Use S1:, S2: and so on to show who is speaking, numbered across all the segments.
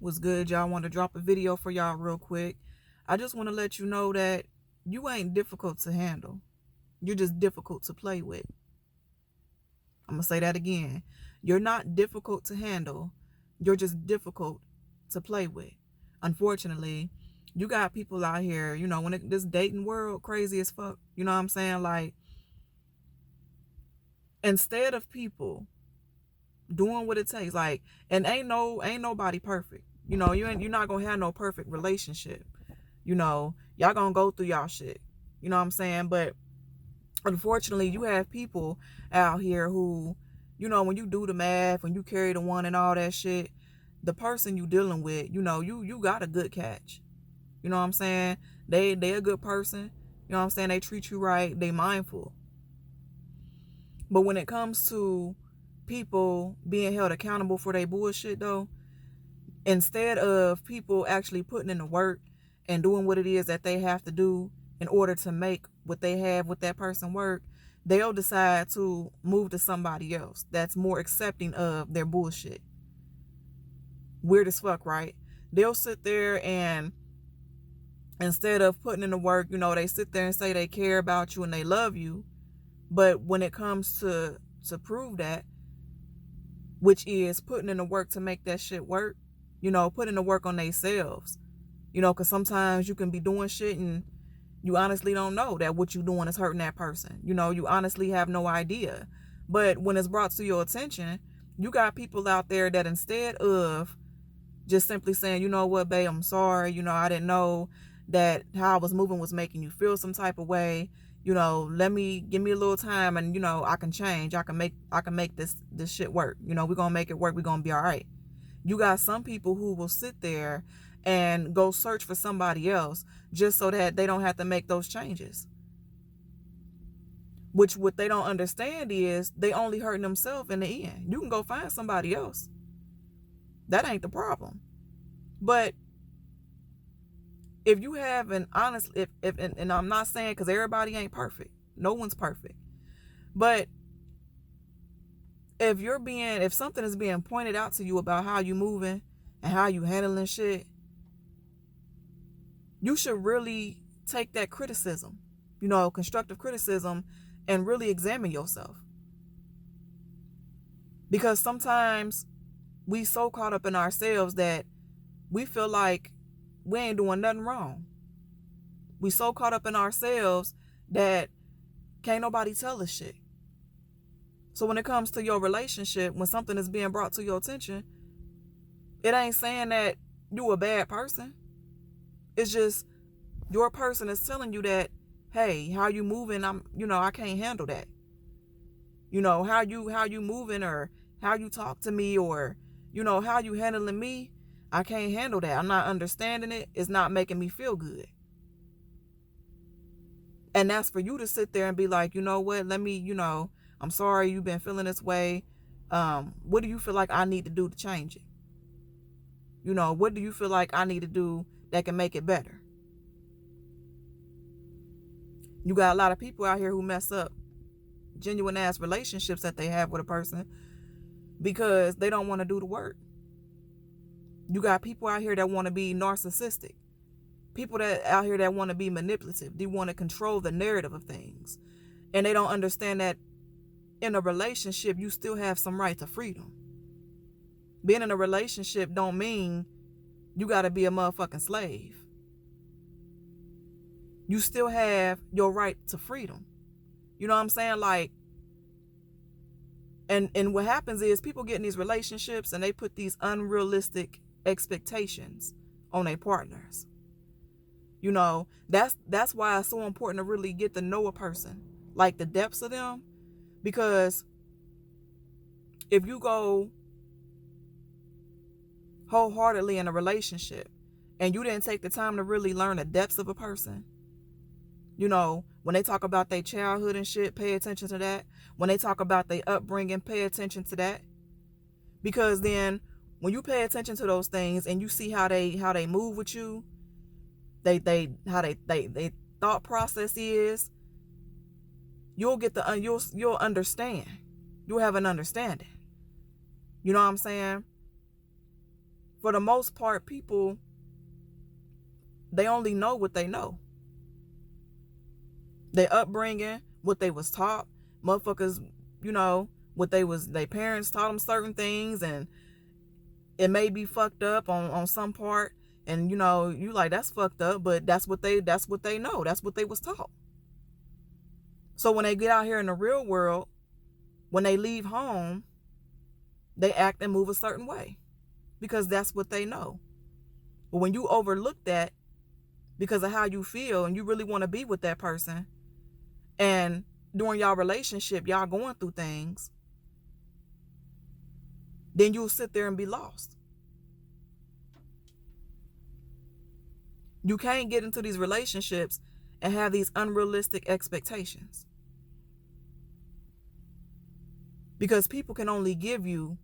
S1: What's good, y'all? Want to drop a video for y'all real quick. I just want to let you know that you ain't difficult to handle. You're just difficult to play with. I'm going to say that again. You're not difficult to handle. You're just difficult to play with. Unfortunately, you got people out here, when this dating world crazy as fuck, you know what I'm saying? Like, instead of people doing what it takes, like, and ain't nobody perfect. You're not gonna have no perfect relationship. Y'all gonna go through y'all shit. You know what I'm saying? But unfortunately, you have people out here who, when you do the math, when you carry the one and all that shit, the person you dealing with, you got a good catch. You know what I'm saying? They a good person. You know what I'm saying? They treat you right. They mindful. But when it comes to people being held accountable for their bullshit, though, instead of people actually putting in the work and doing what it is that they have to do in order to make what they have with that person work, they'll decide to move to somebody else that's more accepting of their bullshit. Weird as fuck, right? They'll sit there and instead of putting in the work, they sit there and say they care about you and they love you. But when it comes to prove that, which is putting in the work to make that shit work, putting the work on themselves, because sometimes you can be doing shit and you honestly don't know that what you're doing is hurting that person. You honestly have no idea. But when it's brought to your attention, you got people out there that instead of just simply saying, you know what, babe, I'm sorry, I didn't know that how I was moving was making you feel some type of way. Give me a little time and, I can change. I can make this shit work. We're going to make it work. We're going to be all right. You got some people who will sit there and go search for somebody else just so that they don't have to make those changes. Which what they don't understand is they only hurting themselves in the end. You can go find somebody else. That ain't the problem. But if you have an honest, if and I'm not saying because everybody ain't perfect. No one's perfect. But if something is being pointed out to you about how you moving and how you handling shit, you should really take that criticism, constructive criticism, and really examine yourself. Because sometimes we so caught up in ourselves that we feel like we ain't doing nothing wrong. We so caught up in ourselves that can't nobody tell us shit. So when it comes to your relationship, when something is being brought to your attention, it ain't saying that you a bad person. It's just your person is telling you that, hey, how you moving? I can't handle that. How you moving or how you talk to me or, how you handling me. I can't handle that. I'm not understanding it. It's not making me feel good. And that's for you to sit there and be like, you know what? Let me, I'm sorry you've been feeling this way. What do you feel like I need to do to change it? What do you feel like I need to do that can make it better? You got a lot of people out here who mess up genuine ass relationships that they have with a person because they don't want to do the work. You got people out here that want to be narcissistic. People that out here that want to be manipulative. They want to control the narrative of things. And they don't understand that in a relationship, you still have some right to freedom. Being in a relationship don't mean you got to be a motherfucking slave. You still have your right to freedom. You know what I'm saying? Like, and what happens is people get in these relationships and they put these unrealistic expectations on their partners. That's why it's so important to really get to know a person, like the depths of them, because if you go wholeheartedly in a relationship and you didn't take the time to really learn the depths of a person, when they talk about their childhood and shit, pay attention to that. When they talk about their upbringing, pay attention to that. Because then when you pay attention to those things and you see how they move with you, how they thought process is, you'll understand. You'll have an understanding. You know what I'm saying? For the most part, people, they only know what they know. Their upbringing, what they was taught, motherfuckers, what their parents taught them certain things, and it may be fucked up on some part, and you like, that's fucked up, but that's what they know. That's what they was taught. So when they get out here in the real world, when they leave home, they act and move a certain way because that's what they know. But when you overlook that because of how you feel and you really want to be with that person, and during y'all relationship, y'all going through things, then you'll sit there and be lost. You can't get into these relationships and have these unrealistic expectations. Because people can only give you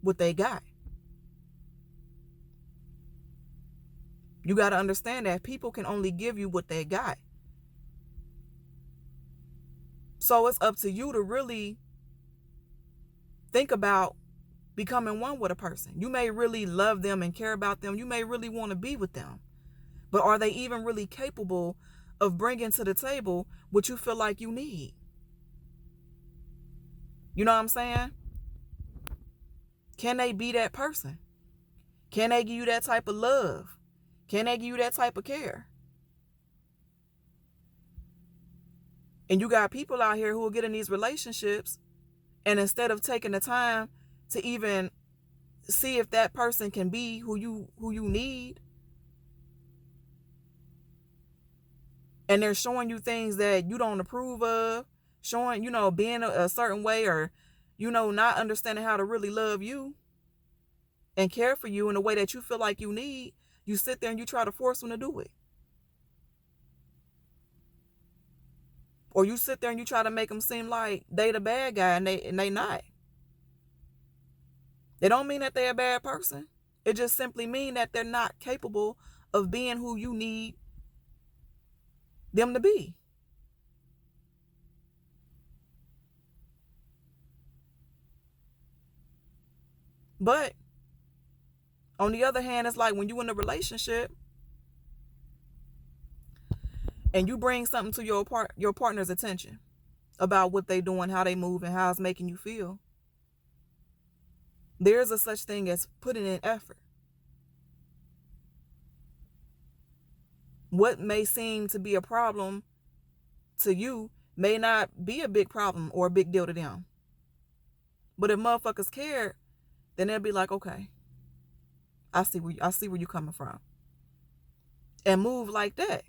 S1: what they got. You got to understand that people can only give you what they got. So it's up to you to really think about becoming one with a person. You may really love them and care about them. You may really want to be with them. But are they even really capable of bringing to the table what you feel like you need? You know what I'm saying? Can they be that person? Can they give you that type of love? Can they give you that type of care? And you got people out here who will get in these relationships, and instead of taking the time to even see if that person can be who you need, and they're showing you things that you don't approve of, showing, being a certain way, or, not understanding how to really love you and care for you in a way that you feel like you need, you sit there and you try to force them to do it. Or you sit there and you try to make them seem like they the bad guy, and they not. It don't mean that they're a bad person. It just simply mean that they're not capable of being who you need them to be. But on the other hand, it's like when you in a relationship and you bring something to your partner's attention about what they doing, how they move, and how it's making you feel, there's a such thing as putting in effort. What may seem to be a problem to you may not be a big problem or a big deal to them. But if motherfuckers care, then they'll be like, okay, I see where you're coming from, and move like that.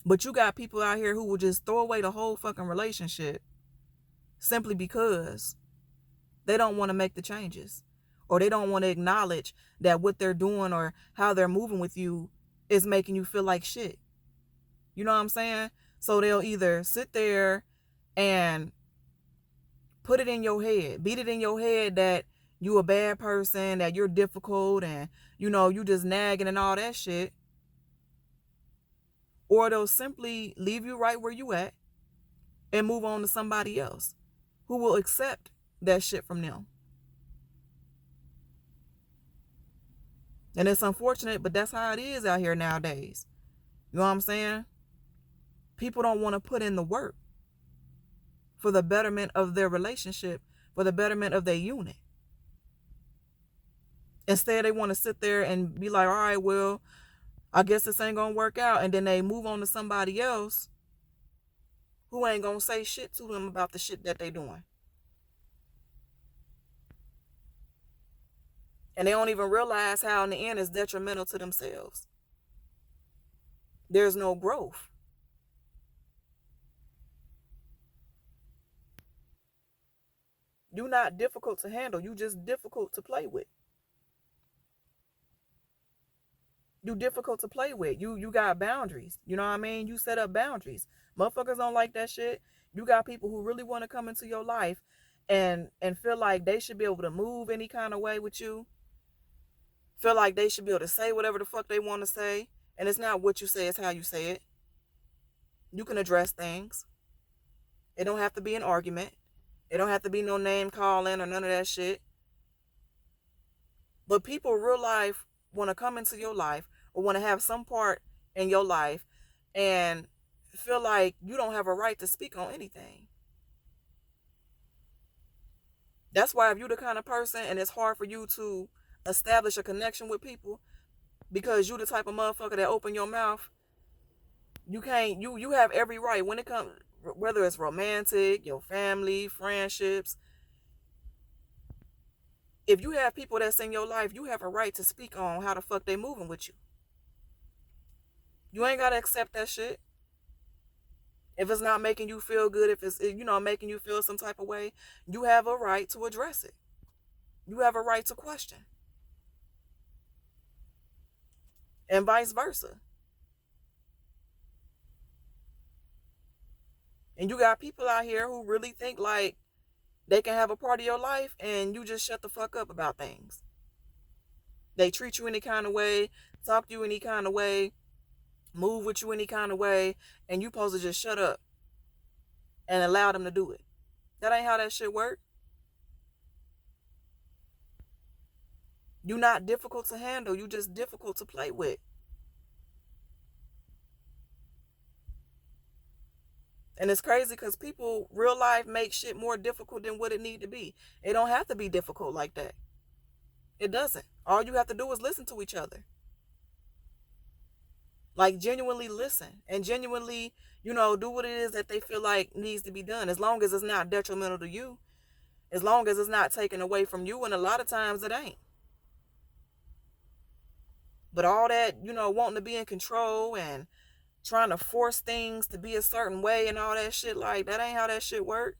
S1: But you got people out here who will just throw away the whole fucking relationship simply because they don't want to make the changes, or they don't want to acknowledge that what they're doing or how they're moving with you is making you feel like shit. You know what I'm saying? So they'll either sit there and put it in your head, beat it in your head that you a bad person, that you're difficult, and you just nagging and all that shit. Or they'll simply leave you right where you at and move on to somebody else who will accept that shit from them. And it's unfortunate, but that's how it is out here nowadays. You know what I'm saying? People don't want to put in the work for the betterment of their relationship, for the betterment of their unit. Instead, they want to sit there and be like, all right, well, I guess this ain't going to work out. And then they move on to somebody else who ain't going to say shit to them about the shit that they doing. And they don't even realize how in the end it's detrimental to themselves. There's no growth. You're not difficult to handle. You just difficult to play with. You difficult to play with. You got boundaries. You know what I mean? You set up boundaries. Motherfuckers don't like that shit. You got people who really want to come into your life and feel like they should be able to move any kind of way with you. Feel like they should be able to say whatever the fuck they want to say. And it's not what you say, it's how you say it. You can address things. It don't have to be an argument. It don't have to be no name calling or none of that shit. But people real life want to come into your life or want to have some part in your life and feel like you don't have a right to speak on anything. That's why if you're the kind of person and it's hard for you to establish a connection with people because you the type of motherfucker that open your mouth, you can't you have every right when it comes, whether it's romantic, your family, friendships. If you have people that's in your life, you have a right to speak on how the fuck they moving with you. You ain't gotta accept that shit. If it's not making you feel good, if it's making you feel some type of way, you have a right to address it. You have a right to question, and vice versa. And you got people out here who really think like they can have a part of your life and you just shut the fuck up about things. They treat you any kind of way, talk to you any kind of way, move with you any kind of way, and you supposed to just shut up and allow them to do it. That ain't how that shit work. You not difficult to handle. You just difficult to play with. And it's crazy because people real life make shit more difficult than what it need to be. It don't have to be difficult like that. It doesn't. All you have to do is listen to each other. Like genuinely listen and genuinely, do what it is that they feel like needs to be done. As long as it's not detrimental to you. As long as it's not taken away from you. And a lot of times it ain't. But all that, wanting to be in control and trying to force things to be a certain way and all that shit, like that ain't how that shit work.